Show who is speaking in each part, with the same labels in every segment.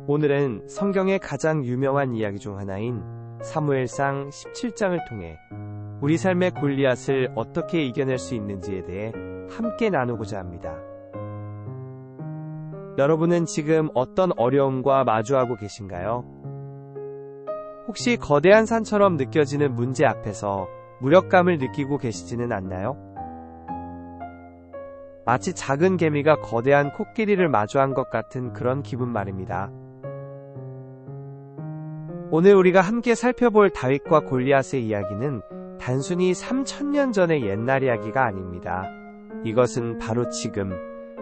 Speaker 1: 오늘은 성경의 가장 유명한 이야기 중 하나인 사무엘상 17장을 통해 우리 삶의 골리앗을 어떻게 이겨낼 수 있는지에 대해 함께 나누고자 합니다. 여러분은 지금 어떤 어려움과 마주하고 계신가요? 혹시 거대한 산처럼 느껴지는 문제 앞에서 무력감을 느끼고 계시지는 않나요? 마치 작은 개미가 거대한 코끼리를 마주한 것 같은 그런 기분 말입니다. 오늘 우리가 함께 살펴볼 다윗과 골리앗의 이야기는 단순히 3000년 전의 옛날 이야기가 아닙니다. 이것은 바로 지금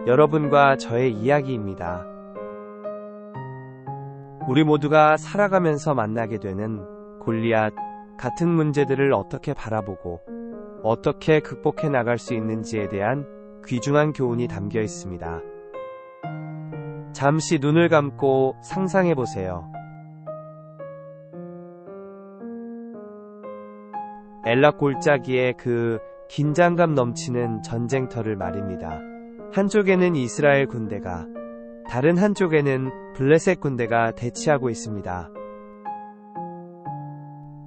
Speaker 1: 여러분과 저의 이야기입니다. 우리 모두가 살아가면서 만나게 되는 골리앗 같은 문제들을 어떻게 바라보고 어떻게 극복해 나갈 수 있는지에 대한 귀중한 교훈이 담겨 있습니다. 잠시 눈을 감고 상상해 보세요. 엘라 골짜기의 그 긴장감 넘치는 전쟁터를 말입니다. 한쪽에는 이스라엘 군대가, 다른 한쪽에는 블레셋 군대가 대치하고 있습니다.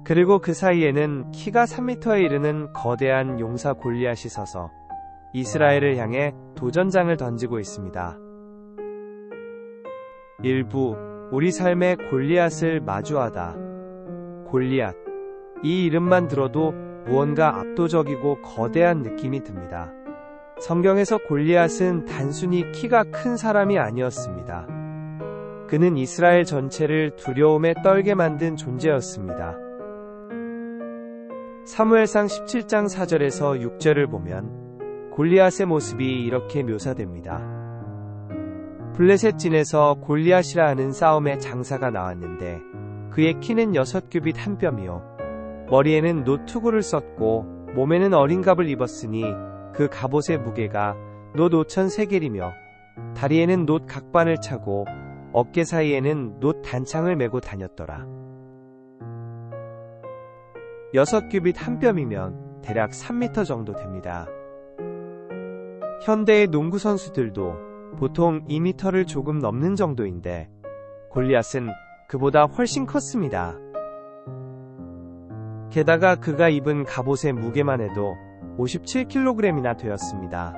Speaker 1: 그리고 그 사이에는 키가 3m에 이르는 거대한 용사 골리앗이 서서 이스라엘을 향해 도전장을 던지고 있습니다. 일부 우리 삶의 골리앗을 마주하다. 골리앗. 이 이름만 들어도 무언가 압도적이고 거대한 느낌이 듭니다. 성경에서 골리앗은 단순히 키가 큰 사람이 아니었습니다. 그는 이스라엘 전체를 두려움에 떨게 만든 존재였습니다. 사무엘상 17장 4절에서 6절을 보면 골리앗의 모습이 이렇게 묘사됩니다. 블레셋 진에서 골리앗이라 하는 싸움의 장사가 나왔는데 그의 키는 6규빗 한 뼘이요 머리에는 놋 투구를 썼고 몸에는 어린 갑을 입었으니 그 갑옷의 무게가 놋 5,000세겔이며 다리에는 놋 각반을 차고 어깨 사이에는 놋 단창을 메고 다녔더라. 6규빗 한 뼘이면 대략 3m 정도 됩니다. 현대의 농구 선수들도 보통 2m를 조금 넘는 정도인데 골리앗은 그보다 훨씬 컸습니다. 게다가 그가 입은 갑옷의 무게만 해도 57kg이나 되었습니다.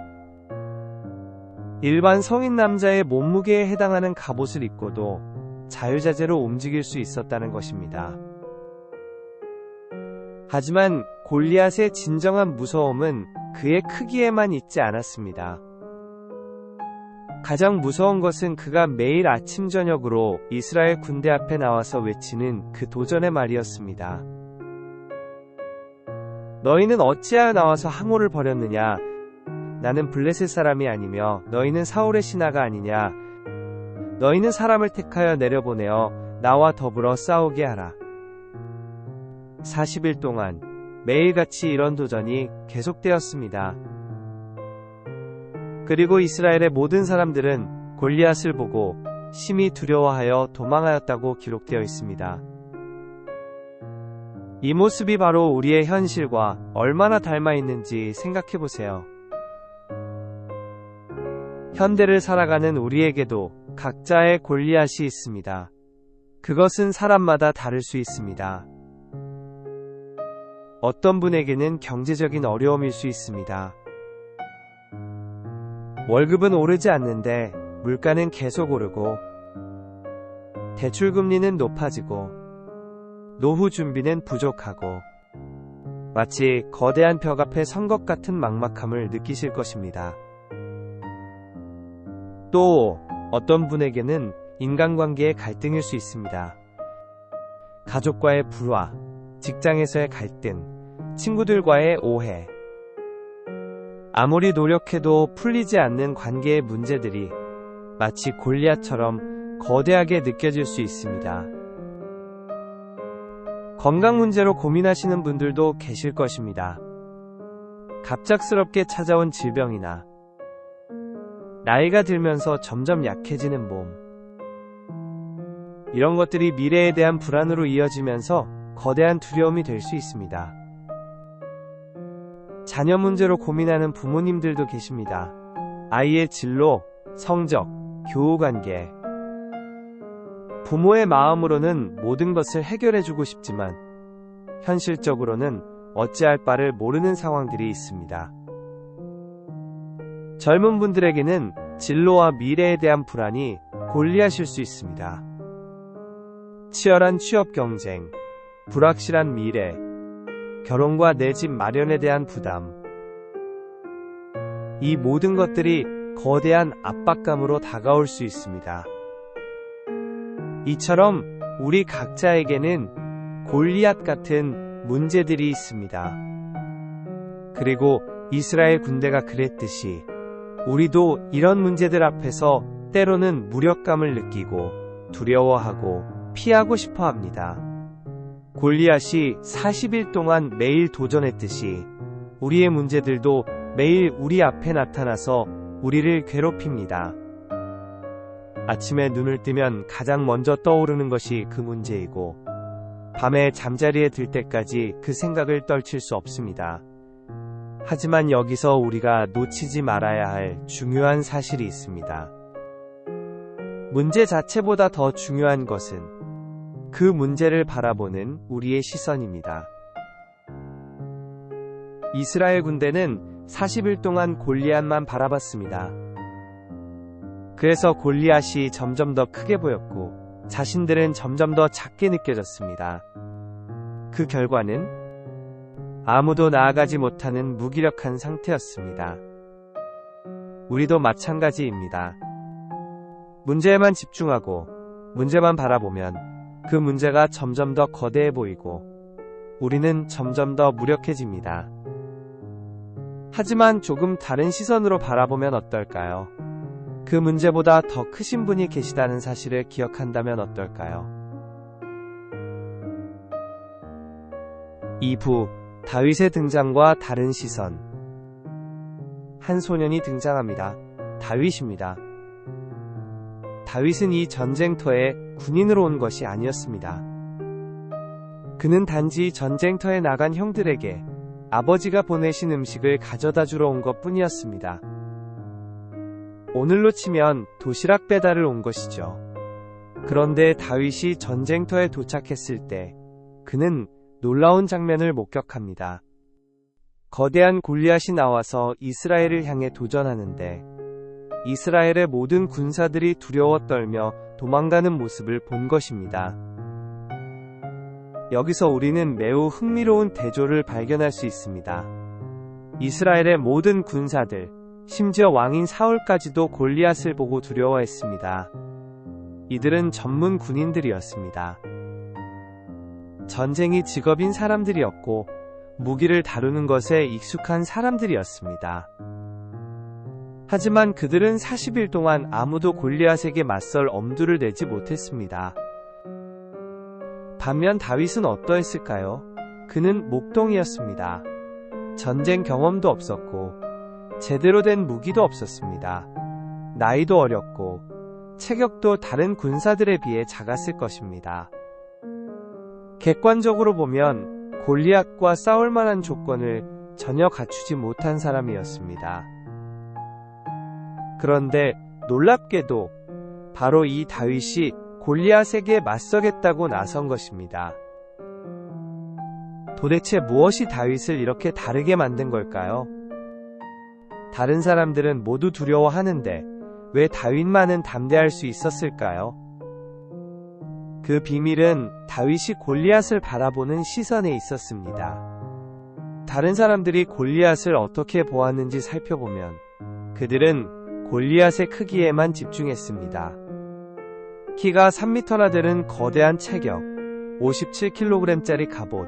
Speaker 1: 일반 성인 남자의 몸무게에 해당하는 갑옷을 입고도 자유자재로 움직일 수 있었다는 것입니다. 하지만 골리앗의 진정한 무서움은 그의 크기에만 있지 않았습니다. 가장 무서운 것은 그가 매일 아침 저녁으로 이스라엘 군대 앞에 나와서 외치는 그 도전의 말이었습니다. 너희는 어찌하여 나와서 항호를 벌였느냐? 나는 블레셋 사람이 아니며 너희는 사울의 신하가 아니냐? 너희는 사람을 택하여 내려보내어 나와 더불어 싸우게 하라. 40일 동안 매일같이 이런 도전이 계속되었습니다. 그리고 이스라엘의 모든 사람들은 골리앗을 보고 심히 두려워하여 도망하였다고 기록되어 있습니다. 이 모습이 바로 우리의 현실과 얼마나 닮아 있는지 생각해 보세요. 현대를 살아가는 우리에게도 각자의 골리앗이 있습니다. 그것은 사람마다 다를 수 있습니다. 어떤 분에게는 경제적인 어려움일 수 있습니다. 월급은 오르지 않는데 물가는 계속 오르고 대출금리는 높아지고 노후 준비는 부족하고 마치 거대한 벽 앞에 선 것 같은 막막함을 느끼실 것입니다. 또 어떤 분에게는 인간관계의 갈등일 수 있습니다. 가족과의 불화, 직장에서의 갈등, 친구들과의 오해. 아무리 노력해도 풀리지 않는 관계의 문제들이 마치 골리앗처럼 거대하게 느껴질 수 있습니다. 건강 문제로 고민하시는 분들도 계실 것입니다. 갑작스럽게 찾아온 질병이나 나이가 들면서 점점 약해지는 몸. 이런 것들이 미래에 대한 불안으로 이어지면서 거대한 두려움이 될 수 있습니다. 자녀 문제로 고민하는 부모님들도 계십니다. 아이의 진로, 성적, 교우 관계. 부모의 마음으로는 모든 것을 해결해주고 싶지만 현실적으로는 어찌할 바를 모르는 상황들이 있습니다. 젊은 분들에게는 진로와 미래에 대한 불안이 골리앗일 수 있습니다. 치열한 취업 경쟁, 불확실한 미래, 결혼과 내 집 마련에 대한 부담. 이 모든 것들이 거대한 압박감으로 다가올 수 있습니다. 이처럼 우리 각자에게는 골리앗 같은 문제들이 있습니다. 그리고 이스라엘 군대가 그랬듯이 우리도 이런 문제들 앞에서 때로는 무력감을 느끼고 두려워하고 피하고 싶어 합니다. 골리앗이 40일 동안 매일 도전했듯이 우리의 문제들도 매일 우리 앞에 나타나서 우리를 괴롭힙니다. 아침에 눈을 뜨면 가장 먼저 떠오르는 것이 그 문제이고 밤에 잠자리에 들 때까지 그 생각을 떨칠 수 없습니다. 하지만 여기서 우리가 놓치지 말아야 할 중요한 사실이 있습니다. 문제 자체보다 더 중요한 것은 그 문제를 바라보는 우리의 시선입니다. 이스라엘 군대는 40일 동안 골리앗만 바라봤습니다. 그래서 골리앗이 점점 더 크게 보였고 자신들은 점점 더 작게 느껴졌습니다. 그 결과는 아무도 나아가지 못하는 무기력한 상태였습니다. 우리도 마찬가지입니다. 문제에만 집중하고 문제만 바라보면 그 문제가 점점 더 거대해 보이고 우리는 점점 더 무력해집니다. 하지만 조금 다른 시선으로 바라보면 어떨까요? 그 문제보다 더 크신 분이 계시다는 사실을 기억한다면 어떨까요? 2부 다윗의 등장과 다른 시선. 한 소년이 등장합니다. 다윗입니다. 다윗은 이 전쟁터에 군인으로 온 것이 아니었습니다. 그는 단지 전쟁터에 나간 형들에게 아버지가 보내신 음식을 가져다 주러 온 것 뿐이었습니다. 오늘로 치면 도시락 배달을 온 것이죠. 그런데 다윗이 전쟁터에 도착했을 때 그는 놀라운 장면을 목격합니다. 거대한 골리앗이 나와서 이스라엘을 향해 도전하는데 이스라엘의 모든 군사들이 두려워 떨며 도망가는 모습을 본 것입니다. 여기서 우리는 매우 흥미로운 대조를 발견할 수 있습니다. 이스라엘의 모든 군사들, 심지어 왕인 사울까지도 골리앗을 보고 두려워했습니다. 이들은 전문 군인들이었습니다. 전쟁이 직업인 사람들이었고 무기를 다루는 것에 익숙한 사람들이었습니다. 하지만 그들은 40일 동안 아무도 골리앗에게 맞설 엄두를 내지 못했습니다. 반면 다윗은 어떠했을까요? 그는 목동이었습니다. 전쟁 경험도 없었고 제대로 된 무기도 없었습니다. 나이도 어렸고 체격도 다른 군사들에 비해 작았을 것입니다. 객관적으로 보면 골리앗과 싸울 만한 조건을 전혀 갖추지 못한 사람이었습니다. 그런데 놀랍게도 바로 이 다윗이 골리앗에게 맞서겠다고 나선 것입니다. 도대체 무엇이 다윗을 이렇게 다르게 만든 걸까요? 다른 사람들은 모두 두려워하는데 왜 다윗만은 담대할 수 있었을까요? 그 비밀은 다윗이 골리앗을 바라보는 시선에 있었습니다. 다른 사람들이 골리앗을 어떻게 보았는지 살펴보면 그들은 골리앗의 크기에만 집중했습니다. 키가 3m나 되는 거대한 체격, 57kg짜리 갑옷,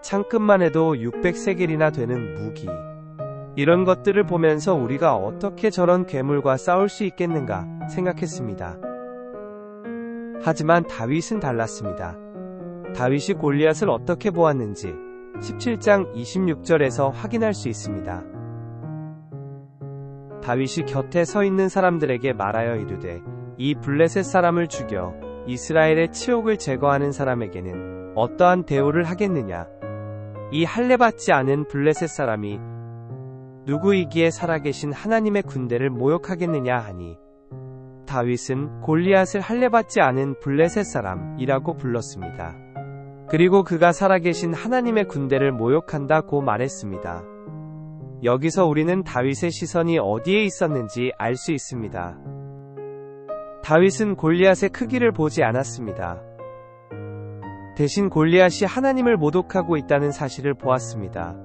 Speaker 1: 창끝만 해도 600세겔이나 되는 무기. 이런 것들을 보면서 우리가 어떻게 저런 괴물과 싸울 수 있겠는가 생각했습니다. 하지만 다윗은 달랐습니다. 다윗이 골리앗을 어떻게 보았는지 17장 26절에서 확인할 수 있습니다. 다윗이 곁에 서 있는 사람들에게 말하여 이르되 이 블레셋 사람을 죽여 이스라엘의 치욕을 제거하는 사람에게는 어떠한 대우를 하겠느냐? 이 할례받지 않은 블레셋 사람이 누구이기에 살아계신 하나님의 군대를 모욕하겠느냐 하니 다윗은 골리앗을 할례받지 않은 블레셋 사람이라고 불렀습니다. 그리고 그가 살아계신 하나님의 군대를 모욕한다고 말했습니다. 여기서 우리는 다윗의 시선이 어디에 있었는지 알 수 있습니다. 다윗은 골리앗의 크기를 보지 않았습니다. 대신 골리앗이 하나님을 모독하고 있다는 사실을 보았습니다.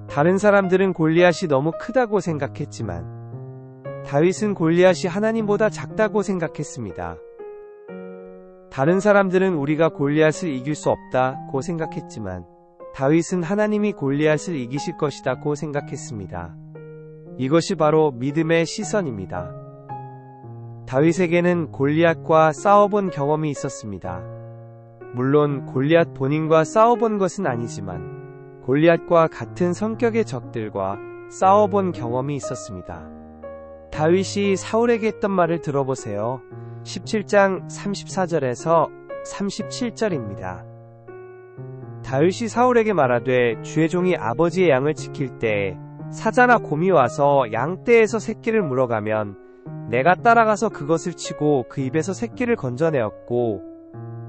Speaker 1: 다른 사람들은 골리앗이 너무 크다고 생각했지만 다윗은 골리앗이 하나님보다 작다고 생각했습니다. 다른 사람들은 우리가 골리앗을 이길 수 없다고 생각했지만 다윗은 하나님이 골리앗을 이기실 것이다고 생각했습니다. 이것이 바로 믿음의 시선입니다. 다윗에게는 골리앗과 싸워본 경험이 있었습니다. 물론 골리앗 본인과 싸워본 것은 아니지만 골리앗과 같은 성격의 적들과 싸워본 경험이 있었습니다. 다윗이 사울에게 했던 말을 들어보세요. 17장 34절에서 37절입니다. 다윗이 사울에게 말하되 주의 종이 아버지의 양을 지킬 때에 사자나 곰이 와서 양떼에서 새끼를 물어가면 내가 따라가서 그것을 치고 그 입에서 새끼를 건져내었고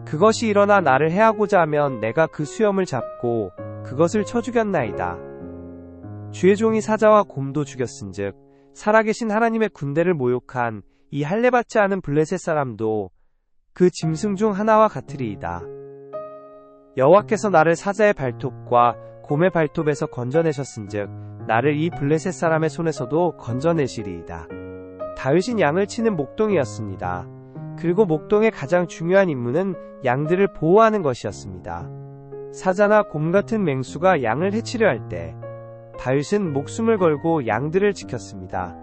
Speaker 1: 그것이 일어나 나를 해하고자 하면 내가 그 수염을 잡고 그것을 쳐 죽였나이다. 주의 종이 사자와 곰도 죽였은즉 살아계신 하나님의 군대를 모욕한 이 할례받지 않은 블레셋 사람도 그 짐승 중 하나와 같으리이다. 여호와께서 나를 사자의 발톱과 곰의 발톱에서 건져내셨은즉 나를 이 블레셋 사람의 손에서도 건져내시리이다. 다윗은 양을 치는 목동이었습니다. 그리고 목동의 가장 중요한 임무는 양들을 보호하는 것이었습니다. 사자나 곰 같은 맹수가 양을 해치려 할 때 다윗은 목숨을 걸고 양들을 지켰습니다.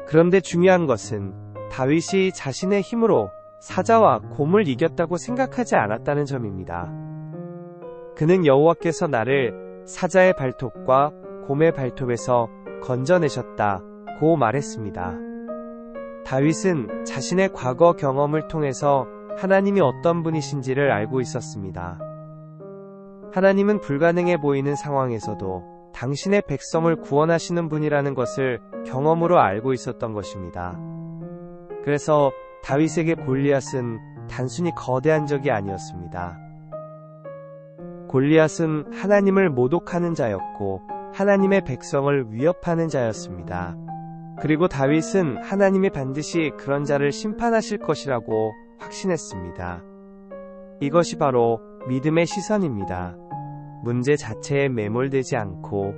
Speaker 1: 그런데 중요한 것은 다윗이 자신의 힘으로 사자와 곰을 이겼다고 생각하지 않았다는 점입니다. 그는 여호와께서 나를 사자의 발톱과 곰의 발톱에서 건져내셨다고 말했습니다. 다윗은 자신의 과거 경험을 통해서 하나님이 어떤 분이신지를 알고 있었습니다. 하나님은 불가능해 보이는 상황에서도 당신의 백성을 구원하시는 분이라는 것을 경험으로 알고 있었던 것입니다. 그래서 다윗에게 골리앗은 단순히 거대한 적이 아니었습니다. 골리앗은 하나님을 모독하는 자였고 하나님의 백성을 위협하는 자였습니다. 그리고 다윗은 하나님이 반드시 그런 자를 심판하실 것이라고 확신했습니다. 이것이 바로 믿음의 시선입니다. 문제 자체에 매몰되지 않고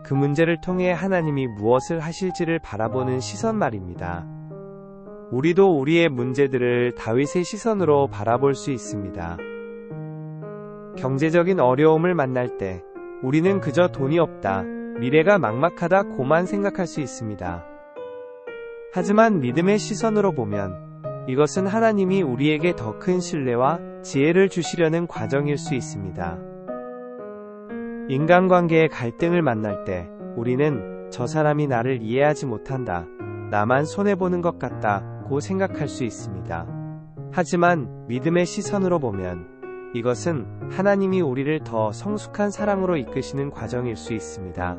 Speaker 1: 그 문제를 통해 하나님이 무엇을 하실지를 바라보는 시선 말입니다. 우리도 우리의 문제들을 다윗의 시선으로 바라볼 수 있습니다. 경제적인 어려움을 만날 때 우리는 그저 돈이 없다, 미래가 막막하다고만 생각할 수 있습니다. 하지만 믿음의 시선으로 보면 이것은 하나님이 우리에게 더 큰 신뢰와 지혜를 주시려는 과정일 수 있습니다. 인간관계의 갈등을 만날 때 우리는 저 사람이 나를 이해하지 못한다, 나만 손해보는 것 같다고 생각할 수 있습니다. 하지만 믿음의 시선으로 보면 이것은 하나님이 우리를 더 성숙한 사랑으로 이끄시는 과정일 수 있습니다.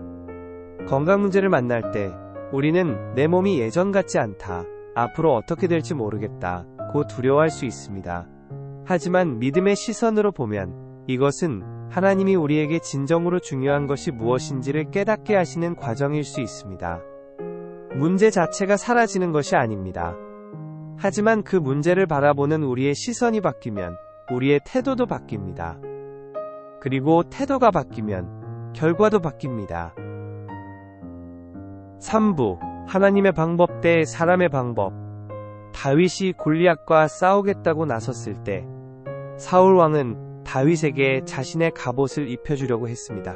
Speaker 1: 건강 문제를 만날 때 우리는 내 몸이 예전 같지 않다, 앞으로 어떻게 될지 모르겠다고 두려워할 수 있습니다. 하지만 믿음의 시선으로 보면 이것은 하나님이 우리에게 진정으로 중요한 것이 무엇인지를 깨닫게 하시는 과정일 수 있습니다. 문제 자체가 사라지는 것이 아닙니다. 하지만 그 문제를 바라보는 우리의 시선이 바뀌면 우리의 태도도 바뀝니다. 그리고 태도가 바뀌면 결과도 바뀝니다. 3부 하나님의 방법 대 사람의 방법. 다윗이 골리앗과 싸우겠다고 나섰을 때 사울 왕은 다윗에게 자신의 갑옷을 입혀주려고 했습니다.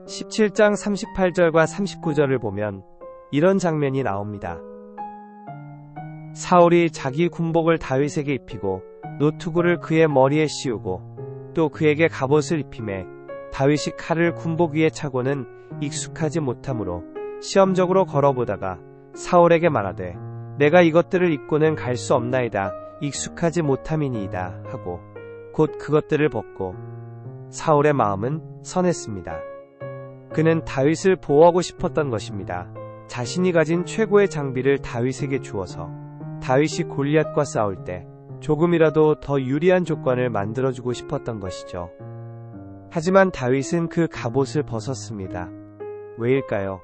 Speaker 1: 17장 38절과 39절을 보면 이런 장면이 나옵니다. 사울이 자기 군복을 다윗에게 입히고 노투구를 그의 머리에 씌우고 또 그에게 갑옷을 입히매 다윗이 칼을 군복 위에 차고는 익숙하지 못하므로 시험적으로 걸어보다가 사울에게 말하되 내가 이것들을 입고는 갈 수 없나이다, 익숙하지 못함이니이다 하고 곧 그것들을 벗고 사울의 마음은 선했습니다. 그는 다윗을 보호하고 싶었던 것입니다. 자신이 가진 최고의 장비를 다윗에게 주어서 다윗이 골리앗과 싸울 때 조금이라도 더 유리한 조건을 만들어주고 싶었던 것이죠. 하지만 다윗은 그 갑옷을 벗었습니다. 왜일까요?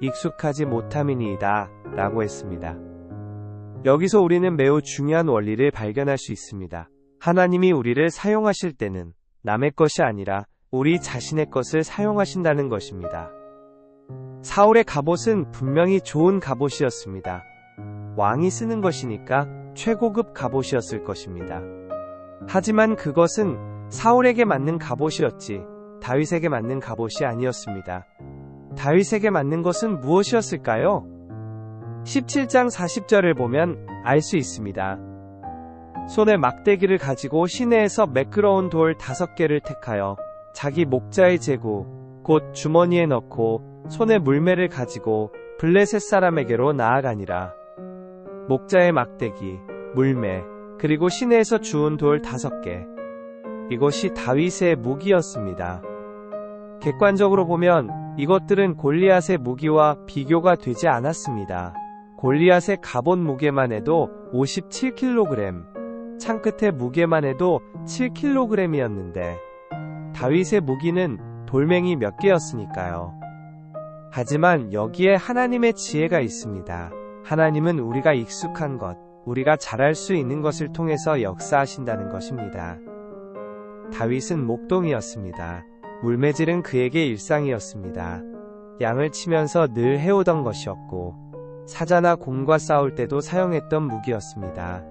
Speaker 1: 익숙하지 못함이니이다 라고 했습니다. 여기서 우리는 매우 중요한 원리를 발견할 수 있습니다. 하나님이 우리를 사용하실 때는 남의 것이 아니라 우리 자신의 것을 사용하신다는 것입니다. 사울의 갑옷은 분명히 좋은 갑옷이었습니다. 왕이 쓰는 것이니까 최고급 갑옷이었을 것입니다. 하지만 그것은 사울에게 맞는 갑옷이었지 다윗에게 맞는 갑옷이 아니었습니다. 다윗에게 맞는 것은 무엇이었을까요? 17장 40절을 보면 알 수 있습니다. 손에 막대기를 가지고 시내에서 매끄러운 돌 5개를 택하여 자기 목자의 제구 곧 주머니에 넣고 손에 물매를 가지고 블레셋 사람에게로 나아가니라. 목자의 막대기, 물매, 그리고 시내에서 주운 돌 5개. 이것이 다윗의 무기였습니다. 객관적으로 보면 이것들은 골리앗의 무기와 비교가 되지 않았습니다. 골리앗의 갑옷 무게만 해도 57kg, 창끝의 무게만 해도 7kg이었는데 다윗의 무기는 돌멩이 몇 개였으니까요. 하지만 여기에 하나님의 지혜가 있습니다. 하나님은 우리가 익숙한 것, 우리가 잘할 수 있는 것을 통해서 역사하신다는 것입니다. 다윗은 목동이었습니다. 물매질은 그에게 일상이었습니다. 양을 치면서 늘 해오던 것이었고 사자나 곰과 싸울 때도 사용했던 무기였습니다.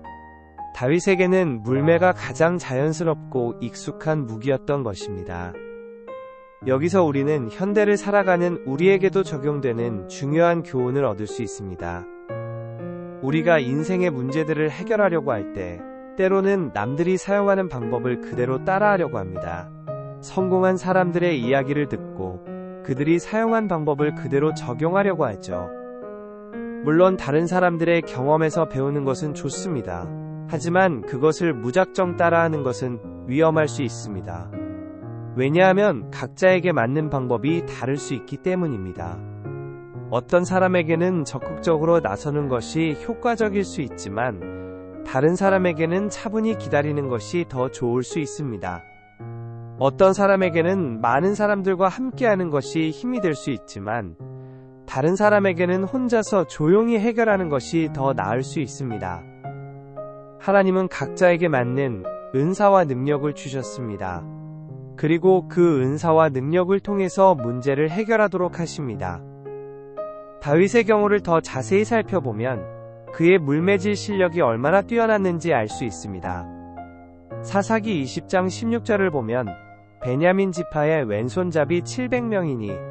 Speaker 1: 다윗에게는 물매가 가장 자연스럽고 익숙한 무기였던 것입니다. 여기서 우리는 현대를 살아가는 우리에게도 적용되는 중요한 교훈을 얻을 수 있습니다. 우리가 인생의 문제들을 해결하려고 할 때 때로는 남들이 사용하는 방법을 그대로 따라하려고 합니다. 성공한 사람들의 이야기를 듣고 그들이 사용한 방법을 그대로 적용하려고 하죠. 물론 다른 사람들의 경험에서 배우는 것은 좋습니다. 하지만 그것을 무작정 따라하는 것은 위험할 수 있습니다. 왜냐하면 각자에게 맞는 방법이 다를 수 있기 때문입니다. 어떤 사람에게는 적극적으로 나서는 것이 효과적일 수 있지만 다른 사람에게는 차분히 기다리는 것이 더 좋을 수 있습니다. 어떤 사람에게는 많은 사람들과 함께하는 것이 힘이 될 수 있지만 다른 사람에게는 혼자서 조용히 해결하는 것이 더 나을 수 있습니다. 하나님은 각자에게 맞는 은사와 능력을 주셨습니다. 그리고 그 은사와 능력을 통해서 문제를 해결하도록 하십니다. 다윗의 경우를 더 자세히 살펴보면 그의 물매질 실력이 얼마나 뛰어났는지 알 수 있습니다. 사사기 20장 16절을 보면 베냐민 지파의 왼손잡이 700명이니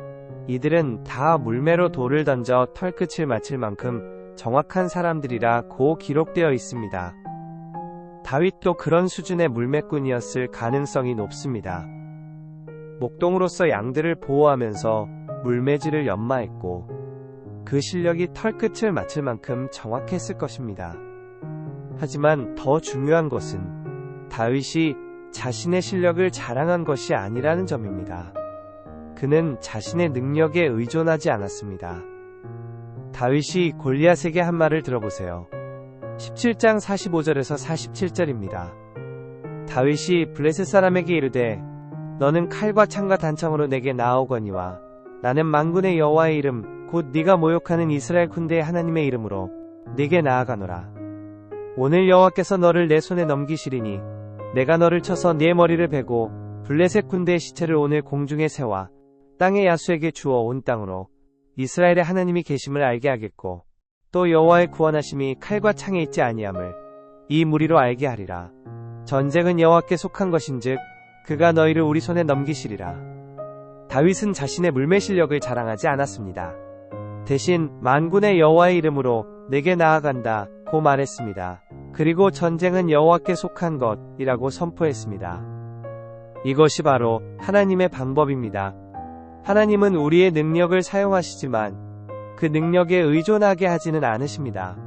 Speaker 1: 이들은 다 물매로 돌을 던져 털끝을 맞힐 만큼 정확한 사람들이라 고 기록되어 있습니다. 다윗도 그런 수준의 물매꾼이었을 가능성이 높습니다. 목동으로서 양들을 보호하면서 물매질을 연마했고 그 실력이 털끝을 맞힐 만큼 정확했을 것입니다. 하지만 더 중요한 것은 다윗이 자신의 실력을 자랑한 것이 아니라는 점입니다. 그는 자신의 능력에 의존하지 않았습니다. 다윗이 골리앗에게 한 말을 들어보세요. 17장 45절에서 47절입니다. 다윗이 블레셋 사람에게 이르되 너는 칼과 창과 단창으로 내게 나아오거니와 나는 만군의 여호와의 이름 곧 네가 모욕하는 이스라엘 군대의 하나님의 이름으로 네게 나아가노라. 오늘 여호와께서 너를 내 손에 넘기시리니 내가 너를 쳐서 네 머리를 베고 블레셋 군대의 시체를 오늘 공중에 세워 땅의 야수에게 주어 온 땅으로 이스라엘의 하나님이 계심을 알게 하겠고 또 여호와의 구원하심이 칼과 창에 있지 아니함을 이 무리로 알게 하리라. 전쟁은 여호와께 속한 것인즉 그가 너희를 우리 손에 넘기시리라. 다윗은 자신의 물매 실력을 자랑하지 않았습니다. 대신 만군의 여호와의 이름으로 내게 나아간다 고 말했습니다. 그리고 전쟁은 여호와께 속한 것이라고 선포했습니다. 이것이 바로 하나님의 방법입니다. 하나님은 우리의 능력을 사용하시지만 그 능력에 의존하게 하지는 않으십니다.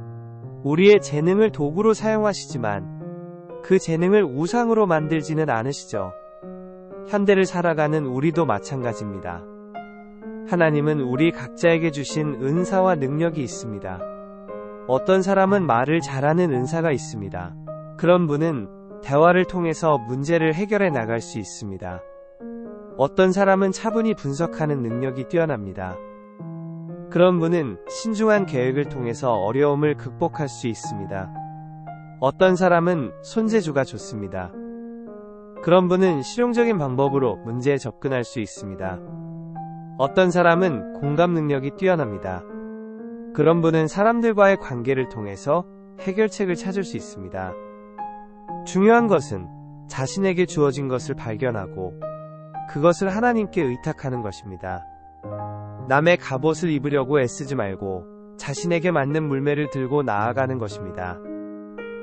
Speaker 1: 우리의 재능을 도구로 사용하시지만 그 재능을 우상으로 만들지는 않으시죠. 현대를 살아가는 우리도 마찬가지입니다. 하나님은 우리 각자에게 주신 은사와 능력이 있습니다. 어떤 사람은 말을 잘하는 은사가 있습니다. 그런 분은 대화를 통해서 문제를 해결해 나갈 수 있습니다. 어떤 사람은 차분히 분석하는 능력이 뛰어납니다. 그런 분은 신중한 계획을 통해서 어려움을 극복할 수 있습니다. 어떤 사람은 손재주가 좋습니다. 그런 분은 실용적인 방법으로 문제에 접근할 수 있습니다. 어떤 사람은 공감 능력이 뛰어납니다. 그런 분은 사람들과의 관계를 통해서 해결책을 찾을 수 있습니다. 중요한 것은 자신에게 주어진 것을 발견하고 그것을 하나님께 의탁하는 것입니다. 남의 갑옷을 입으려고 애쓰지 말고 자신에게 맞는 물매를 들고 나아가는 것입니다.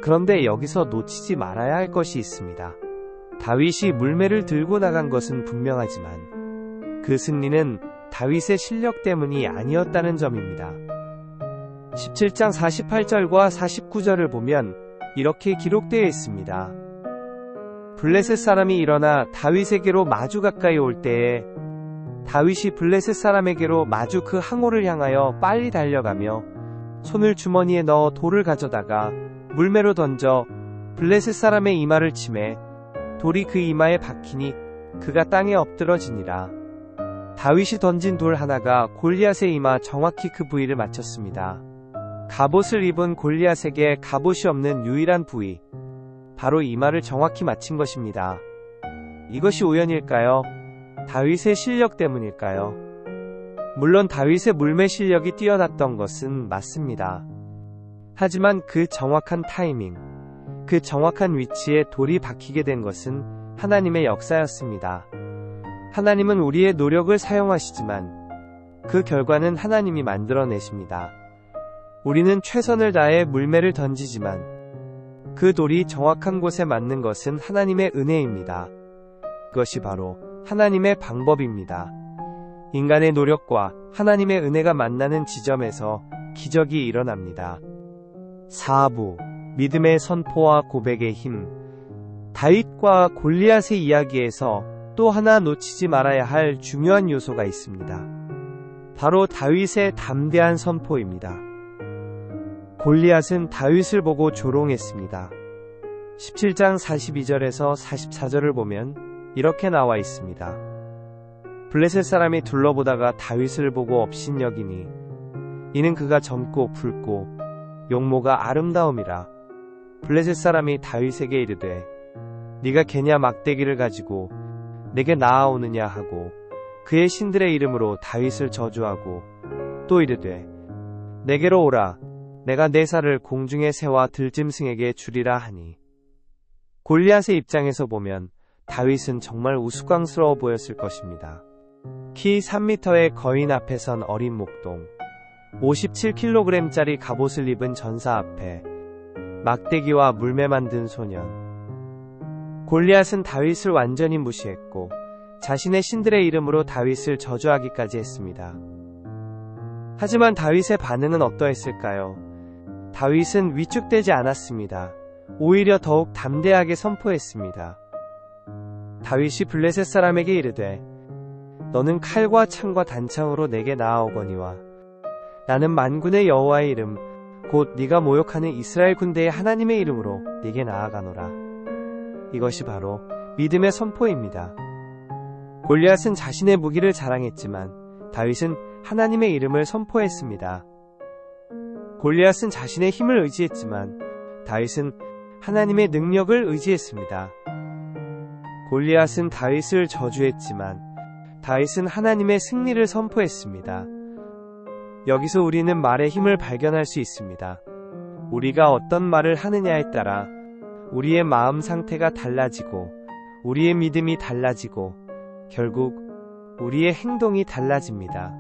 Speaker 1: 그런데 여기서 놓치지 말아야 할 것이 있습니다. 다윗이 물매를 들고 나간 것은 분명하지만 그 승리는 다윗의 실력 때문이 아니었다는 점입니다. 17장 48절과 49절을 보면 이렇게 기록되어 있습니다. 블레셋 사람이 일어나 다윗에게로 마주 가까이 올 때에 다윗이 블레셋 사람에게로 마주 그 항우를 향하여 빨리 달려가며 손을 주머니에 넣어 돌을 가져다가 물매로 던져 블레셋 사람의 이마를 치매 돌이 그 이마에 박히니 그가 땅에 엎드러지니라. 다윗이 던진 돌 하나가 골리앗의 이마 정확히 그 부위를 맞췄습니다. 갑옷을 입은 골리앗에게 갑옷이 없는 유일한 부위, 바로 이마를 정확히 맞힌 것입니다. 이것이 우연일까요? 다윗의 실력 때문일까요? 물론 다윗의 물매 실력이 뛰어났던 것은 맞습니다. 하지만 그 정확한 타이밍, 그 정확한 위치에 돌이 박히게 된 것은 하나님의 역사였습니다. 하나님은 우리의 노력을 사용하시지만 그 결과는 하나님이 만들어내십니다. 우리는 최선을 다해 물매를 던지지만 그 돌이 정확한 곳에 맞는 것은 하나님의 은혜입니다. 그것이 바로 하나님의 방법입니다. 인간의 노력과 하나님의 은혜가 만나는 지점에서 기적이 일어납니다. 4부 믿음의 선포와 고백의 힘. 다윗과 골리앗의 이야기에서 또 하나 놓치지 말아야 할 중요한 요소가 있습니다. 바로 다윗의 담대한 선포입니다. 골리앗은 다윗을 보고 조롱했습니다. 17장 42절에서 44절을 보면 이렇게 나와 있습니다. 블레셋 사람이 둘러보다가 다윗을 보고 업신여기니 이는 그가 젊고 붉고 용모가 아름다움이라. 블레셋 사람이 다윗에게 이르되 네가 개냐 막대기를 가지고 내게 나아오느냐 하고 그의 신들의 이름으로 다윗을 저주하고 또 이르되 내게로 오라 내가 내 살을 공중의 새와 들짐승에게 주리라 하니. 골리앗의 입장에서 보면 다윗은 정말 우스꽝스러워 보였을 것입니다. 키 3m의 거인 앞에선 어린 목동, 57kg짜리 갑옷을 입은 전사 앞에 막대기와 물매 만든 소년. 골리앗은 다윗을 완전히 무시했고 자신의 신들의 이름으로 다윗을 저주하기까지 했습니다. 하지만 다윗의 반응은 어떠했을까요? 다윗은 위축되지 않았습니다. 오히려 더욱 담대하게 선포했습니다. 다윗이 블레셋 사람에게 이르되 너는 칼과 창과 단창으로 내게 나아오거니와 나는 만군의 여호와의 이름 곧 네가 모욕하는 이스라엘 군대의 하나님의 이름으로 네게 나아가노라. 이것이 바로 믿음의 선포입니다. 골리앗은 자신의 무기를 자랑했지만 다윗은 하나님의 이름을 선포했습니다. 골리앗은 자신의 힘을 의지했지만 다윗은 하나님의 능력을 의지했습니다. 골리앗은 다윗을 저주했지만 다윗은 하나님의 승리를 선포했습니다. 여기서 우리는 말의 힘을 발견할 수 있습니다. 우리가 어떤 말을 하느냐에 따라 우리의 마음 상태가 달라지고 우리의 믿음이 달라지고 결국 우리의 행동이 달라집니다.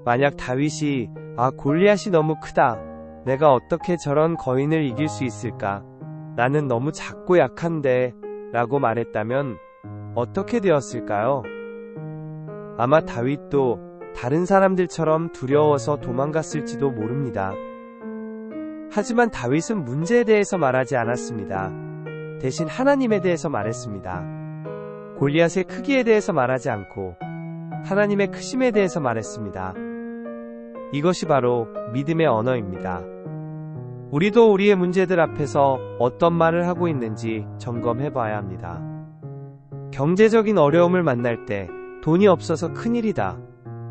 Speaker 1: 만약 다윗이 골리앗이 너무 크다. 내가 어떻게 저런 거인을 이길 수 있을까? 나는 너무 작고 약한데 라고 말했다면 어떻게 되었을까요? 아마 다윗도 다른 사람들처럼 두려워서 도망갔을지도 모릅니다. 하지만 다윗은 문제에 대해서 말하지 않았습니다. 대신 하나님에 대해서 말했습니다. 골리앗의 크기에 대해서 말하지 않고 하나님의 크심에 대해서 말했습니다. 이것이 바로 믿음의 언어입니다. 우리도 우리의 문제들 앞에서 어떤 말을 하고 있는지 점검해 봐야 합니다. 경제적인 어려움을 만날 때 돈이 없어서 큰일이다.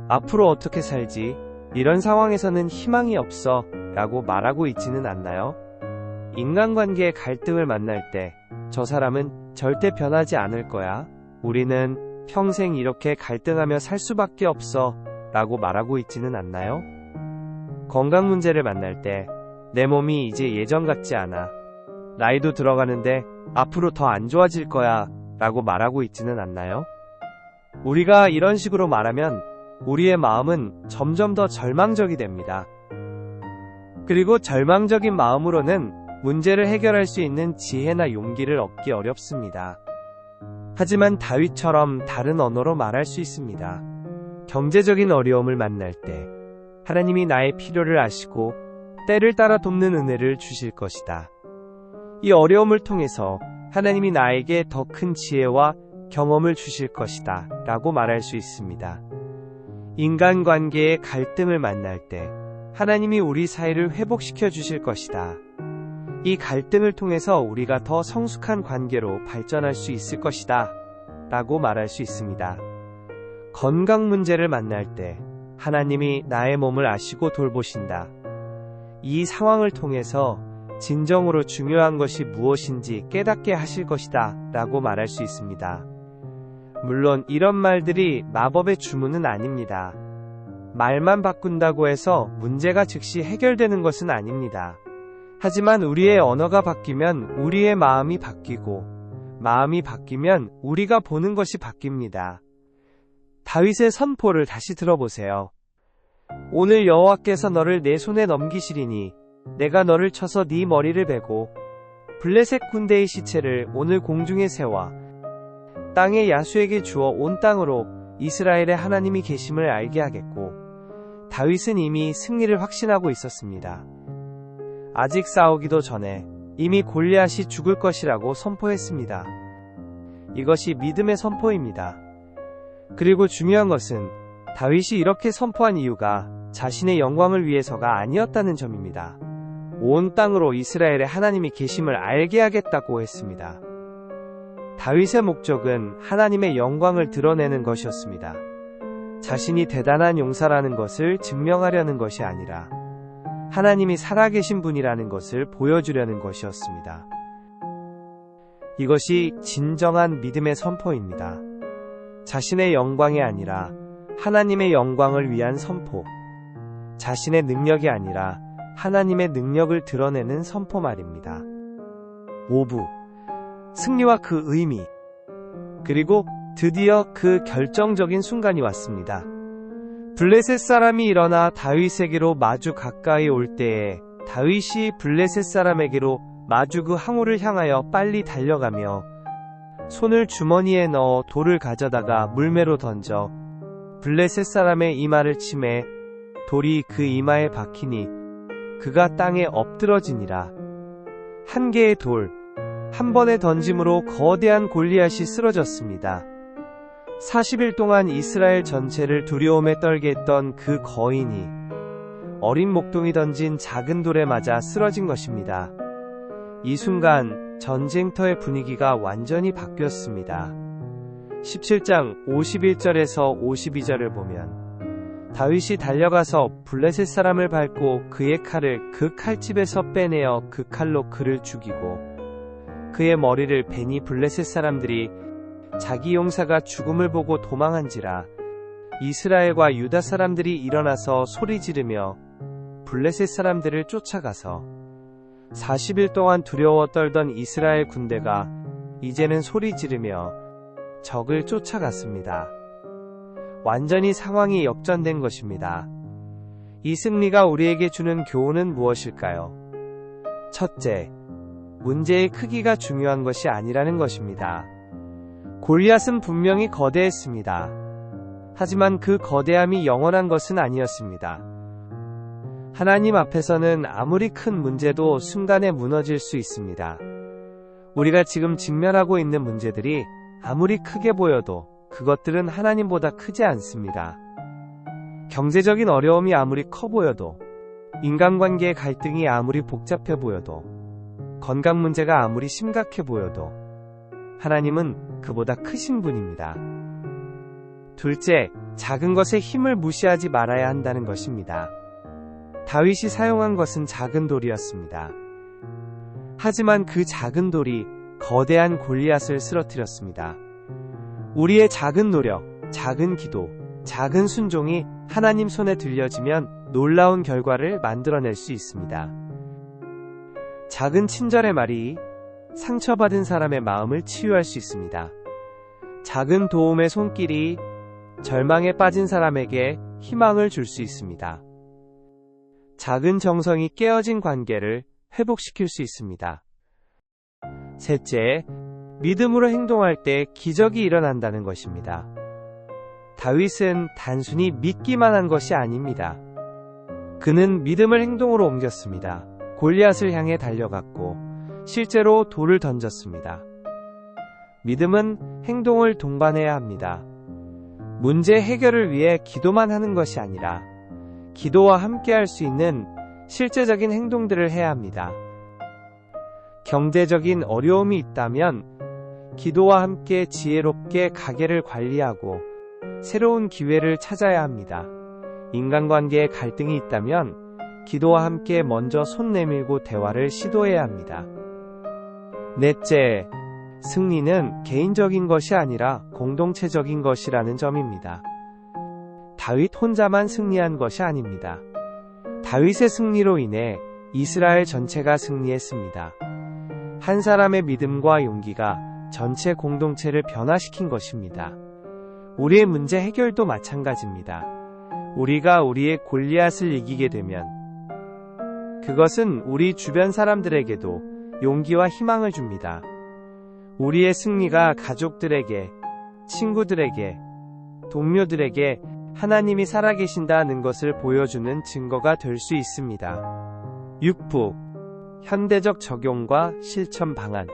Speaker 1: 앞으로 어떻게 살지? 이런 상황에서는 희망이 없어 라고 말하고 있지는 않나요? 인간관계의 갈등을 만날 때 저 사람은 절대 변하지 않을 거야. 우리는 평생 이렇게 갈등하며 살 수밖에 없어 라고 말하고 있지는 않나요? 건강 문제를 만날 때 내 몸이 이제 예전 같지 않아. 나이도 들어가는데 앞으로 더 안 좋아질 거야 라고 말하고 있지는 않나요? 우리가 이런 식으로 말하면 우리의 마음은 점점 더 절망적이 됩니다. 그리고 절망적인 마음으로는 문제를 해결할 수 있는 지혜나 용기를 얻기 어렵습니다. 하지만 다윗처럼 다른 언어로 말할 수 있습니다. 경제적인 어려움을 만날 때 하나님이 나의 필요를 아시고 때를 따라 돕는 은혜를 주실 것이다. 이 어려움을 통해서 하나님이 나에게 더 큰 지혜와 경험을 주실 것이다 라고 말할 수 있습니다. 인간관계의 갈등을 만날 때 하나님이 우리 사이를 회복시켜 주실 것이다. 이 갈등을 통해서 우리가 더 성숙한 관계로 발전할 수 있을 것이다 라고 말할 수 있습니다. 건강 문제를 만날 때 하나님이 나의 몸을 아시고 돌보신다. 이 상황을 통해서 진정으로 중요한 것이 무엇인지 깨닫게 하실 것이다 라고 말할 수 있습니다. 물론 이런 말들이 마법의 주문은 아닙니다. 말만 바꾼다고 해서 문제가 즉시 해결되는 것은 아닙니다. 하지만 우리의 언어가 바뀌면 우리의 마음이 바뀌고 마음이 바뀌면 우리가 보는 것이 바뀝니다. 다윗의 선포를 다시 들어보세요. 오늘 여호와께서 너를 내 손에 넘기시리니 내가 너를 쳐서 네 머리를 베고 블레셋 군대의 시체를 오늘 공중에 세워 땅의 야수에게 주어 온 땅으로 이스라엘의 하나님이 계심을 알게 하겠고. 다윗은 이미 승리를 확신하고 있었습니다. 아직 싸우기도 전에 이미 골리앗이 죽을 것이라고 선포했습니다. 이것이 믿음의 선포입니다. 그리고 중요한 것은 다윗이 이렇게 선포한 이유가 자신의 영광을 위해서가 아니었다는 점입니다. 온 땅으로 이스라엘의 하나님이 계심을 알게 하겠다고 했습니다. 다윗의 목적은 하나님의 영광을 드러내는 것이었습니다. 자신이 대단한 용사라는 것을 증명하려는 것이 아니라 하나님이 살아계신 분이라는 것을 보여주려는 것이었습니다. 이것이 진정한 믿음의 선포입니다. 자신의 영광이 아니라 하나님의 영광을 위한 선포. 자신의 능력이 아니라 하나님의 능력을 드러내는 선포 말입니다. 5부. 승리와 그 의미. 그리고 드디어 그 결정적인 순간이 왔습니다. 블레셋 사람이 일어나 다윗에게로 마주 가까이 올 때에 다윗이 블레셋 사람에게로 마주 그 항우를 향하여 빨리 달려가며 손을 주머니에 넣어 돌을 가져다가 물매로 던져 블레셋 사람의 이마를 치매 돌이 그 이마에 박히니 그가 땅에 엎드러지니라. 한 개의 돌, 한 번의 던짐으로 거대한 골리앗이 쓰러졌습니다. 40일 동안 이스라엘 전체를 두려움에 떨게 했던 그 거인이 어린 목동이 던진 작은 돌에 맞아 쓰러진 것입니다. 이 순간 전쟁터의 분위기가 완전히 바뀌었습니다. 17장 51절에서 52절을 보면 다윗이 달려가서 블레셋 사람을 밟고 그의 칼을 그 칼집에서 빼내어 그 칼로 그를 죽이고 그의 머리를 베니 블레셋 사람들이 자기 용사가 죽음을 보고 도망한지라. 이스라엘과 유다 사람들이 일어나서 소리 지르며 블레셋 사람들을 쫓아가서 40일 동안 두려워 떨던 이스라엘 군대가 이제는 소리 지르며 적을 쫓아갔습니다. 완전히 상황이 역전된 것입니다. 이 승리가 우리에게 주는 교훈은 무엇일까요? 첫째, 문제의 크기가 중요한 것이 아니라는 것입니다. 골리앗은 분명히 거대했습니다. 하지만 그 거대함이 영원한 것은 아니었습니다. 하나님 앞에서는 아무리 큰 문제도 순간에 무너질 수 있습니다. 우리가 지금 직면하고 있는 문제들이 아무리 크게 보여도 그것들은 하나님보다 크지 않습니다. 경제적인 어려움이 아무리 커 보여도, 인간관계의 갈등이 아무리 복잡해 보여도, 건강 문제가 아무리 심각해 보여도 하나님은 그보다 크신 분입니다. 둘째, 작은 것에 힘을 무시하지 말아야 한다는 것입니다. 다윗이 사용한 것은 작은 돌이었습니다. 하지만 그 작은 돌이 거대한 골리앗을 쓰러뜨렸습니다. 우리의 작은 노력, 작은 기도, 작은 순종이 하나님 손에 들려지면 놀라운 결과를 만들어낼 수 있습니다. 작은 친절의 말이 상처받은 사람의 마음을 치유할 수 있습니다. 작은 도움의 손길이 절망에 빠진 사람에게 희망을 줄 수 있습니다. 작은 정성이 깨어진 관계를 회복시킬 수 있습니다. 셋째, 믿음으로 행동할 때 기적이 일어난다는 것입니다. 다윗은 단순히 믿기만 한 것이 아닙니다. 그는 믿음을 행동으로 옮겼습니다. 골리앗을 향해 달려갔고 실제로 돌을 던졌습니다. 믿음은 행동을 동반해야 합니다. 문제 해결을 위해 기도만 하는 것이 아니라 기도와 함께 할 수 있는 실제적인 행동들을 해야 합니다. 경제적인 어려움이 있다면 기도와 함께 지혜롭게 가게를 관리하고 새로운 기회를 찾아야 합니다. 인간관계에 갈등이 있다면 기도와 함께 먼저 손 내밀고 대화를 시도해야 합니다. 넷째, 승리는 개인적인 것이 아니라 공동체적인 것이라는 점입니다. 다윗 혼자만 승리한 것이 아닙니다. 다윗의 승리로 인해 이스라엘 전체가 승리했습니다. 한 사람의 믿음과 용기가 전체 공동체를 변화시킨 것입니다. 우리의 문제 해결도 마찬가지입니다. 우리가 우리의 골리앗을 이기게 되면 그것은 우리 주변 사람들에게도 용기와 희망을 줍니다. 우리의 승리가 가족들에게, 친구들에게, 동료들에게 하나님이 살아계신다는 것을 보여주는 증거가 될 수 있습니다. 6부, 현대적 적용과 실천 방안.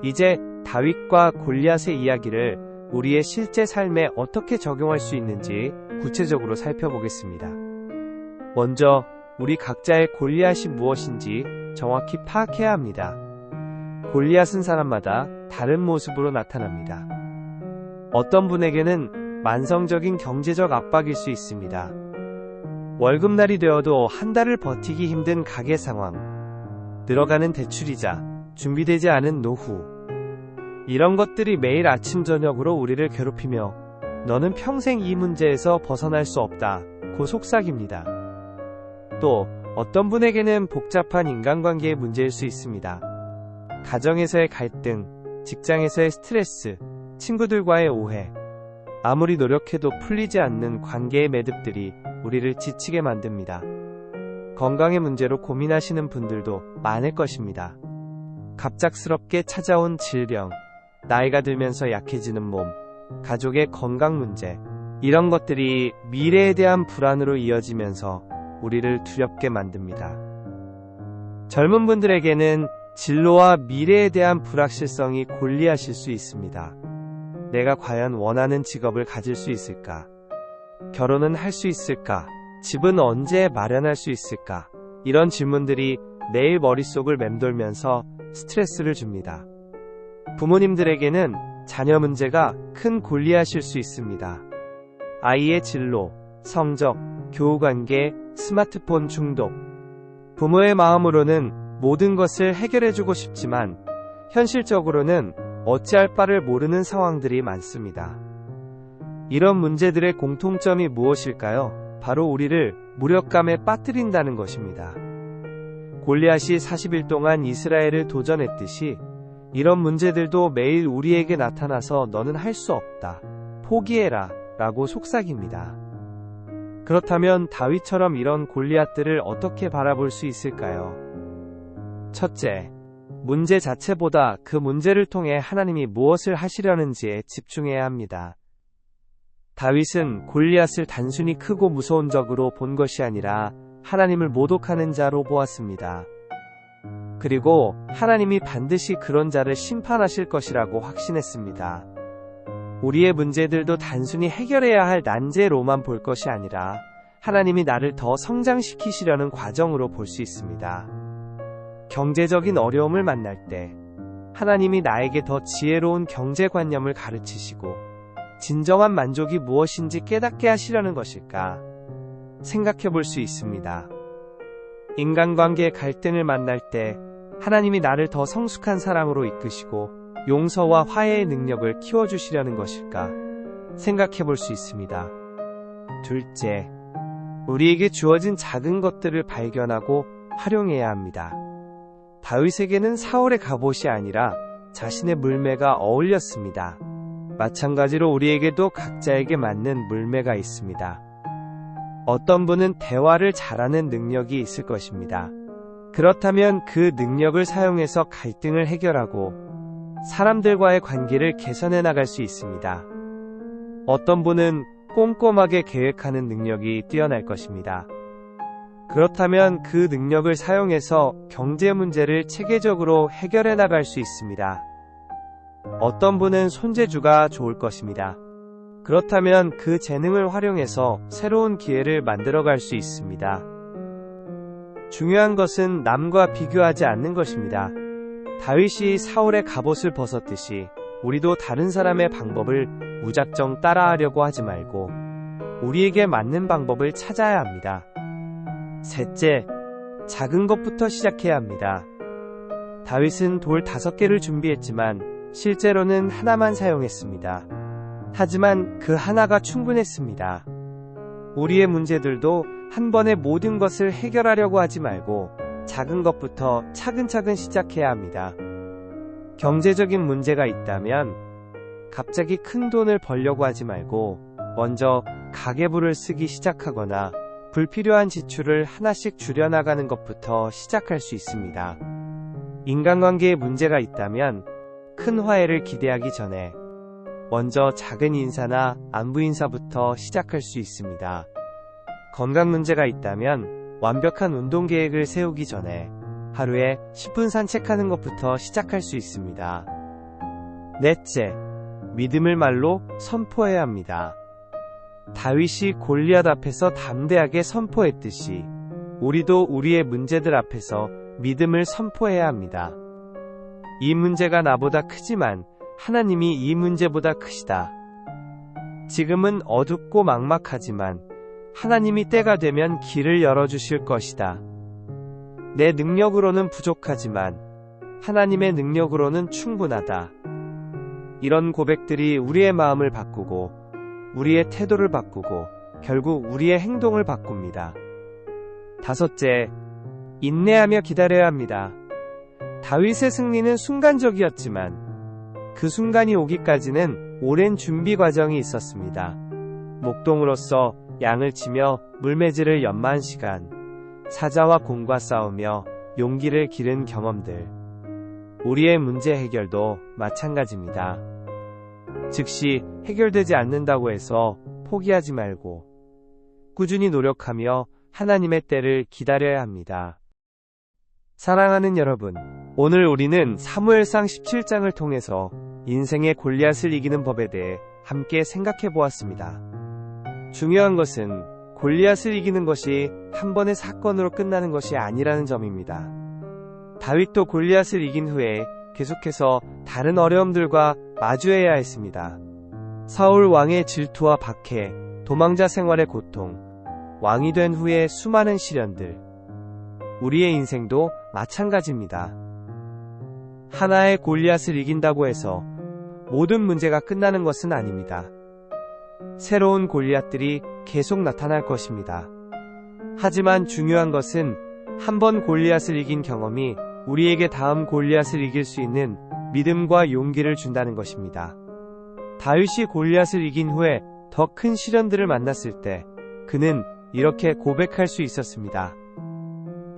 Speaker 1: 이제 다윗과 골리앗의 이야기를 우리의 실제 삶에 어떻게 적용할 수 있는지 구체적으로 살펴보겠습니다. 먼저 우리 각자의 골리앗이 무엇인지 정확히 파악해야 합니다. 골리앗은 사람마다 다른 모습으로 나타납니다. 어떤 분에게는 만성적인 경제적 압박일 수 있습니다. 월급날이 되어도 한 달을 버티기 힘든 가계 상황, 늘어가는 대출이자, 준비되지 않은 노후. 이런 것들이 매일 아침 저녁으로 우리를 괴롭히며 너는 평생 이 문제에서 벗어날 수 없다 고 속삭입니다. 또 어떤 분에게는 복잡한 인간관계의 문제일 수 있습니다. 가정에서의 갈등, 직장에서의 스트레스, 친구들과의 오해, 아무리 노력해도 풀리지 않는 관계의 매듭들이 우리를 지치게 만듭니다. 건강의 문제로 고민하시는 분들도 많을 것입니다. 갑작스럽게 찾아온 질병, 나이가 들면서 약해지는 몸, 가족의 건강 문제, 이런 것들이 미래에 대한 불안으로 이어지면서 우리를 두렵게 만듭니다. 젊은 분들에게는 진로와 미래에 대한 불확실성이 골리앗일 수 있습니다. 내가 과연 원하는 직업을 가질 수 있을까? 결혼은 할 수 있을까? 집은 언제 마련할 수 있을까? 이런 질문들이 매일 머릿속을 맴돌면서 스트레스를 줍니다. 부모님들에게는 자녀 문제가 큰 골리앗일 수 있습니다. 아이의 진로, 성적, 교우관계, 스마트폰 중독. 부모의 마음으로는 모든 것을 해결해주고 싶지만 현실적으로는 어찌할 바를 모르는 상황들이 많습니다. 이런 문제들의 공통점이 무엇일까요? 바로 우리를 무력감에 빠뜨린다는 것입니다. 골리앗이 40일 동안 이스라엘을 도전했듯이 이런 문제들도 매일 우리에게 나타나서 너는 할 수 없다, 포기해라 라고 속삭입니다. 그렇다면 다윗처럼 이런 골리앗들을 어떻게 바라볼 수 있을까요? 첫째, 문제 자체보다 그 문제를 통해 하나님이 무엇을 하시려는지에 집중해야 합니다. 다윗은 골리앗을 단순히 크고 무서운 적으로 본 것이 아니라 하나님을 모독하는 자로 보았습니다. 그리고 하나님이 반드시 그런 자를 심판하실 것이라고 확신했습니다. 우리의 문제들도 단순히 해결해야 할 난제로만 볼 것이 아니라 하나님이 나를 더 성장시키시려는 과정으로 볼 수 있습니다. 경제적인 어려움을 만날 때 하나님이 나에게 더 지혜로운 경제관념을 가르치시고 진정한 만족이 무엇인지 깨닫게 하시려는 것일까 생각해 볼 수 있습니다. 인간관계의 갈등을 만날 때 하나님이 나를 더 성숙한 사랑으로 이끄시고 용서와 화해의 능력을 키워주시려는 것일까 생각해 볼 수 있습니다. 둘째, 우리에게 주어진 작은 것들을 발견하고 활용해야 합니다. 다윗에게는 사울의 갑옷이 아니라 자신의 물매가 어울렸습니다. 마찬가지로 우리에게도 각자에게 맞는 물매가 있습니다. 어떤 분은 대화를 잘하는 능력이 있을 것입니다. 그렇다면 그 능력을 사용해서 갈등을 해결하고 사람들과의 관계를 개선해 나갈 수 있습니다. 어떤 분은 꼼꼼하게 계획하는 능력이 뛰어날 것입니다. 그렇다면 그 능력을 사용해서 경제 문제를 체계적으로 해결해 나갈 수 있습니다. 어떤 분은 손재주가 좋을 것입니다. 그렇다면 그 재능을 활용해서 새로운 기회를 만들어갈 수 있습니다. 중요한 것은 남과 비교하지 않는 것입니다. 다윗이 사울의 갑옷을 벗었듯이 우리도 다른 사람의 방법을 무작정 따라하려고 하지 말고 우리에게 맞는 방법을 찾아야 합니다. 셋째, 작은 것부터 시작해야 합니다. 다윗은 돌 5개를 준비했지만 실제로는 하나만 사용했습니다. 하지만 그 하나가 충분했습니다. 우리의 문제들도 한 번에 모든 것을 해결하려고 하지 말고 작은 것부터 차근차근 시작해야 합니다. 경제적인 문제가 있다면 갑자기 큰 돈을 벌려고 하지 말고 먼저 가계부를 쓰기 시작하거나 불필요한 지출을 하나씩 줄여나가는 것부터 시작할 수 있습니다. 인간관계에 문제가 있다면 큰 화해를 기대하기 전에 먼저 작은 인사나 안부 인사부터 시작할 수 있습니다. 건강 문제가 있다면 완벽한 운동 계획을 세우기 전에 하루에 10분 산책하는 것부터 시작할 수 있습니다. 넷째, 믿음을 말로 선포해야 합니다. 다윗이 골리앗 앞에서 담대하게 선포했듯이 우리도 우리의 문제들 앞에서 믿음을 선포해야 합니다. 이 문제가 나보다 크지만 하나님이 이 문제보다 크시다. 지금은 어둡고 막막하지만 하나님이 때가 되면 길을 열어주실 것이다. 내 능력으로는 부족하지만 하나님의 능력으로는 충분하다. 이런 고백들이 우리의 마음을 바꾸고 우리의 태도를 바꾸고 결국 우리의 행동을 바꿉니다. 다섯째, 인내하며 기다려야 합니다. 다윗의 승리는 순간적이었지만 그 순간이 오기까지는 오랜 준비 과정이 있었습니다. 목동으로서 양을 치며 물매질을 연마한 시간, 사자와 곰과 싸우며 용기를 기른 경험들, 우리의 문제 해결도 마찬가지입니다. 즉시 해결되지 않는다고 해서 포기하지 말고 꾸준히 노력하며 하나님의 때를 기다려야 합니다. 사랑하는 여러분, 오늘 우리는 사무엘상 17장을 통해서 인생의 골리앗을 이기는 법에 대해 함께 생각해 보았습니다. 중요한 것은 골리앗을 이기는 것이 한 번의 사건으로 끝나는 것이 아니라는 점입니다. 다윗도 골리앗을 이긴 후에 계속해서 다른 어려움들과 마주해야 했습니다. 사울 왕의 질투와 박해, 도망자 생활의 고통, 왕이 된 후에 수많은 시련들, 우리의 인생도 마찬가지입니다. 하나의 골리앗을 이긴다고 해서 모든 문제가 끝나는 것은 아닙니다. 새로운 골리앗들이 계속 나타날 것입니다. 하지만 중요한 것은 한 번 골리앗을 이긴 경험이 우리에게 다음 골리앗을 이길 수 있는 믿음과 용기를 준다는 것입니다. 다윗이 골리앗을 이긴 후에 더 큰 시련들을 만났을 때 그는 이렇게 고백할 수 있었습니다.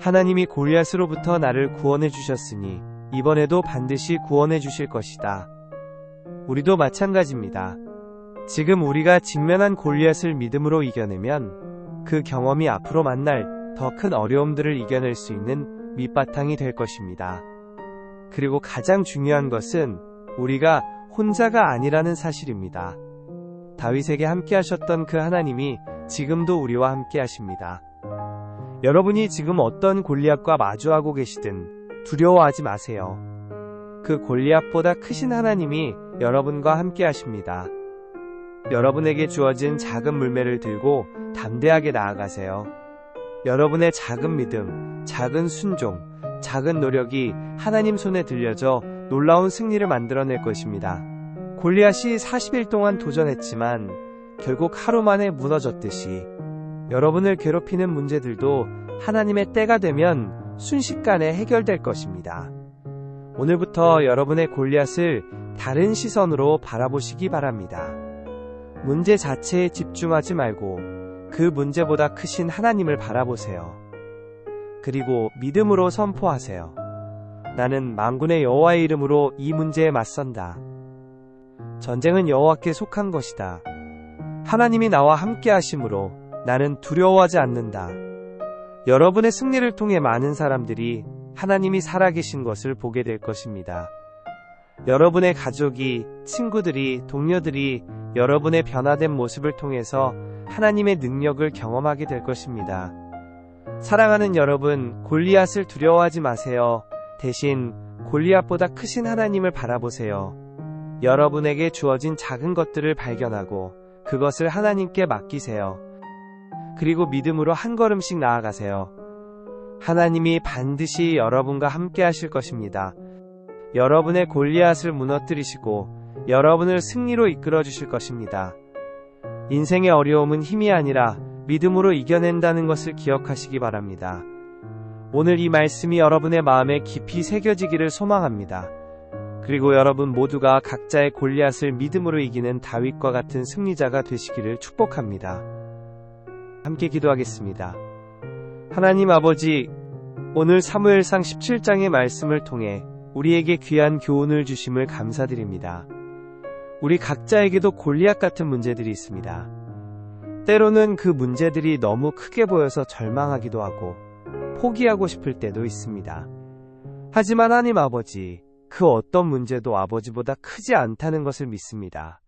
Speaker 1: 하나님이 골리앗으로부터 나를 구원해 주셨으니 이번에도 반드시 구원해 주실 것이다. 우리도 마찬가지입니다. 지금 우리가 직면한 골리앗을 믿음으로 이겨내면 그 경험이 앞으로 만날 더 큰 어려움들을 이겨낼 수 있는 밑바탕이 될 것입니다. 그리고 가장 중요한 것은 우리가 혼자가 아니라는 사실입니다. 다윗에게 함께 하셨던 그 하나님이 지금도 우리와 함께 하십니다. 여러분이 지금 어떤 골리앗과 마주하고 계시든 두려워하지 마세요. 그 골리앗보다 크신 하나님이 여러분과 함께 하십니다. 여러분에게 주어진 작은 물매를 들고 담대하게 나아가세요. 여러분의 작은 믿음, 작은 순종, 작은 노력이 하나님 손에 들려져 놀라운 승리를 만들어낼 것입니다. 골리앗이 40일 동안 도전했지만 결국 하루 만에 무너졌듯이 여러분을 괴롭히는 문제들도 하나님의 때가 되면 순식간에 해결될 것입니다. 오늘부터 여러분의 골리앗을 다른 시선으로 바라보시기 바랍니다. 문제 자체에 집중하지 말고 그 문제보다 크신 하나님을 바라보세요. 그리고 믿음으로 선포하세요. 나는 만군의 여호와의 이름으로 이 문제에 맞선다. 전쟁은 여호와께 속한 것이다. 하나님이 나와 함께 하심으로 나는 두려워하지 않는다. 여러분의 승리를 통해 많은 사람들이 하나님이 살아계신 것을 보게 될 것입니다. 여러분의 가족이, 친구들이, 동료들이 여러분의 변화된 모습을 통해서 하나님의 능력을 경험하게 될 것입니다. 사랑하는 여러분, 골리앗을 두려워하지 마세요. 대신 골리앗보다 크신 하나님을 바라보세요. 여러분에게 주어진 작은 것들을 발견하고 그것을 하나님께 맡기세요. 그리고 믿음으로 한 걸음씩 나아가세요. 하나님이 반드시 여러분과 함께 하실 것입니다. 여러분의 골리앗을 무너뜨리시고 여러분을 승리로 이끌어 주실 것입니다. 인생의 어려움은 힘이 아니라 믿음으로 이겨낸다는 것을 기억하시기 바랍니다. 오늘 이 말씀이 여러분의 마음에 깊이 새겨지기를 소망합니다. 그리고 여러분 모두가 각자의 골리앗을 믿음으로 이기는 다윗과 같은 승리자가 되시기를 축복합니다. 함께 기도하겠습니다. 하나님 아버지, 오늘 사무엘상 17장의 말씀을 통해 우리에게 귀한 교훈을 주심을 감사드립니다. 우리 각자에게도 골리앗 같은 문제들이 있습니다. 때로는 그 문제들이 너무 크게 보여서 절망하기도 하고 포기하고 싶을 때도 있습니다. 하지만 하나님 아버지, 그 어떤 문제도 아버지보다 크지 않다는 것을 믿습니다.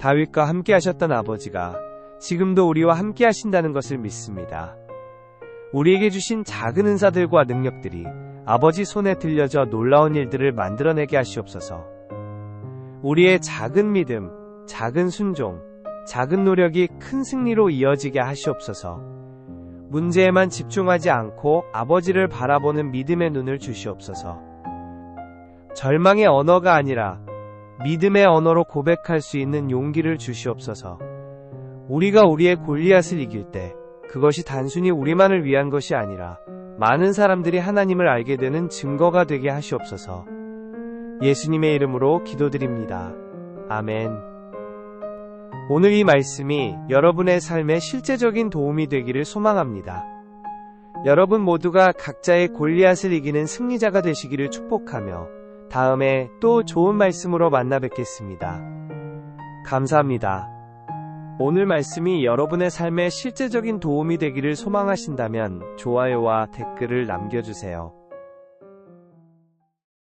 Speaker 1: 다윗과 함께 하셨던 아버지가 지금도 우리와 함께 하신다는 것을 믿습니다. 우리에게 주신 작은 은사들과 능력들이 아버지 손에 들려져 놀라운 일들을 만들어내게 하시옵소서. 우리의 작은 믿음, 작은 순종, 작은 노력이 큰 승리로 이어지게 하시옵소서. 문제에만 집중하지 않고 아버지를 바라보는 믿음의 눈을 주시옵소서. 절망의 언어가 아니라 믿음의 언어로 고백할 수 있는 용기를 주시옵소서. 우리가 우리의 골리앗을 이길 때 그것이 단순히 우리만을 위한 것이 아니라 많은 사람들이 하나님을 알게 되는 증거가 되게 하시옵소서. 예수님의 이름으로 기도드립니다. 아멘. 오늘 이 말씀이 여러분의 삶에 실제적인 도움이 되기를 소망합니다. 여러분 모두가 각자의 골리앗을 이기는 승리자가 되시기를 축복하며 다음에 또 좋은 말씀으로 만나 뵙겠습니다. 감사합니다. 오늘 말씀이 여러분의 삶에 실제적인 도움이 되기를 소망하신다면 좋아요와 댓글을 남겨주세요.